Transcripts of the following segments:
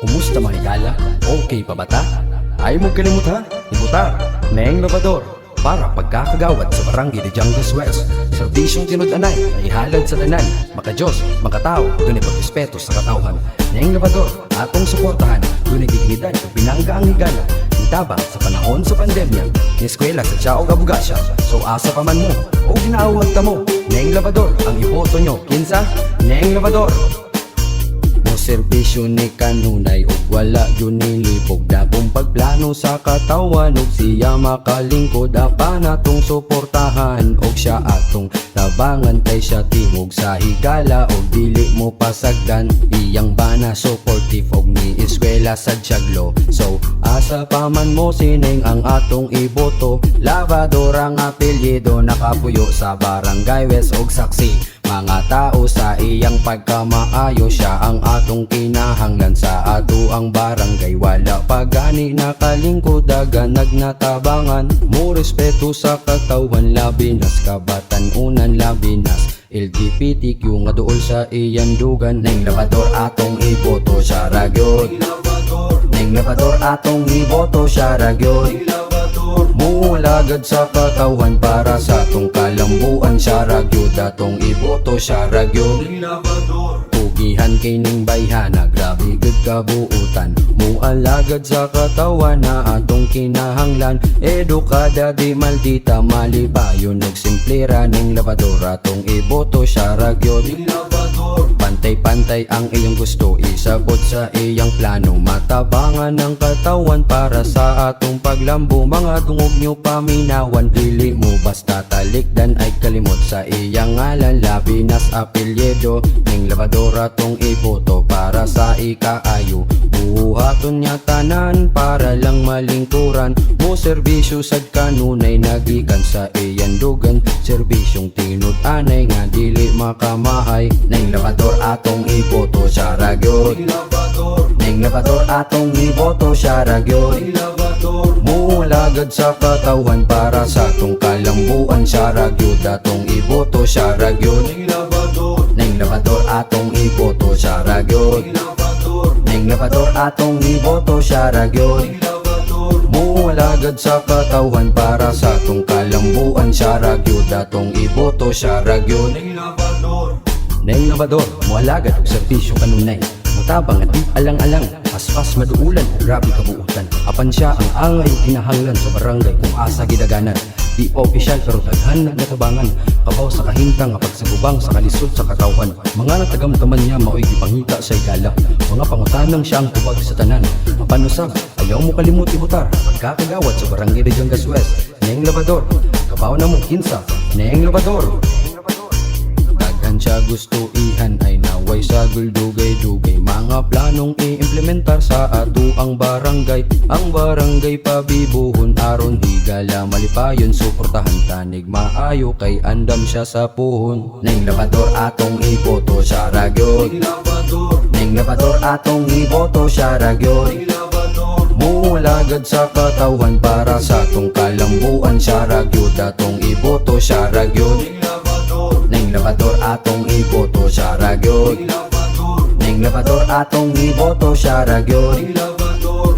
Kumusta mga higala? Okay pa ba ta? Ay mo kalimut ha? Ibutar, Neng Lavador para pagkakagawad sa barangay de Jangas West. Serbisyong tinud-anay ay halad sa tanan. Maka-Diyos, makatao, dunay pagrespeto sa katawhan. Neng Lavador, atong suportahan, dunay dignidad o pinangga ang higala. Tabang sa panahon sa pandemya, ni eskwela sa Tiao Gabugasya. So asa pa man mo, o ginaawag ta mo, Neng Lavador, ang iboto nyo. Kinsa? Neng Lavador. Mo serbisyo ni kanunay og wala yun nilibog. Dagong pagplano sa katawan og siya makalingkod. Apa natong suportahan og siya atong tabangan. Kay siya tingog sa higala og dili mo pasagdan. Iyang bana supportive og ni eskwela sa Tiaglo. So asa pa man mo sining ang atong iboto. Lavador ang apelyido, nakapuyo sa barangay West og saksi mga tao sa iyang pagkamaayo. Siya ang atong kinahanglan sa ato ang barangay. Wala pa gani nakalingkod, daganag natabangan. Mo respeto sa katawan, labinas kabatan-unan, labinas LGBTQ nga duol sa iyan dugan. Neng Lavador atong iboto siya ragyod. Neng Lavador atong iboto siya ragyod. Mulagad sa katawan para sa atong kalambuan siya ragyod. Atong iboto siya ragyod. Pugihan kining bayhana, grabe gud kabuutan. Mualagad sa katawan na atong kinahanglan. Edukada di maldita, malibayon og simplera. Neng Lavador atong iboto siya ragyod. Pantay-pantay ang iyong gusto, isabot sa iyang plano. Matabangan ang katawan para sa atong paglambo. Mga tungog nyo paminawan, dili mo basta talikdan ay kalimot sa iyang ngalan. Labinas apelyido, Neng Lavador atong iboto para sa ikaayo. Buhaton niya tanan para lang malingkuran. Mo serbisyo sad kanunay nagikan sa iyan dugan. Serbisyong tinud-anay nga dili makamahay. Neng Lavador atong iboto siya ragyod. Neng Lavador atong iboto siya ragyod. Mulagad sa katawan para sa atong kalambuan siya ragyod. Atong iboto siya ragyod. Neng Lavador atong iboto siya ragyod. Neng Lavador atong iboto siya ragyod. Mulagad sa katawan para sa atong kalambuan siya ragyod. Atong iboto siya ragyod. Neng Lavador, mualagad og serbisyo kanunay. Mutabang at di alang-alang, paspas maduulan, grabe kabuutan. Apan siya ang angay kinahanglan sa barangay kung asa gidaganan. Di opisyal pero daghan na natabangan. Kabaw sa kahintang nga pagsagubang sa kalisod sa katawan. Mga natagamtaman niya mao'y gipangita sa igala. Mga pangutanang siya ang tubag sa tanan. Apan usab, ayaw mo kalimut ibutar. Pagkakagawad sa barangay de Jangas West. Neng Lavador, kabaw na mo kinsa. Neng Lavador. Siya gusto ihan ay naway sa guldugay-dugay. Mga planong i-implementar sa ato ang barangay. Ang barangay pabibuhon aron higala malipayon. Suportahan tanig maayo kay andam siya sa puhon. Neng Lavador atong iboto siya ragyod. Neng Lavador atong iboto siya ragyod. Mulagad sa katawan para sa atong kalambuan siya ragyod. Atong iboto siya ragyod. Neng Lavador atong iboto siya ragyod. Neng Lavador atong iboto siya ragyod.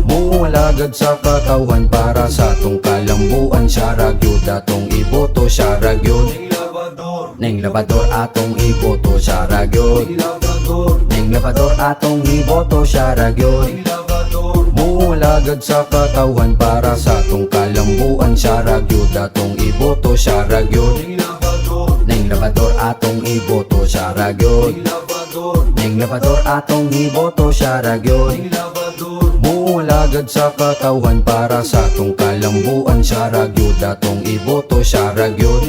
Mulagad sa katawan para sa atong kalambuan siya ragyod. Atong iboto siya ragyod. Neng Lavador atong iboto siya ragyod. Neng Lavador atong iboto siya ragyod. Mulagad sa katawan para sa atong kalambuan siya ragyod. Atong iboto siya ragyod. Neng Lavador atong iboto siya ragyod. Neng Lavador atong iboto siya ragyod. Mulagad sa katawan para sa atong kalambuan siya ragyod. Atong iboto siya ragyod.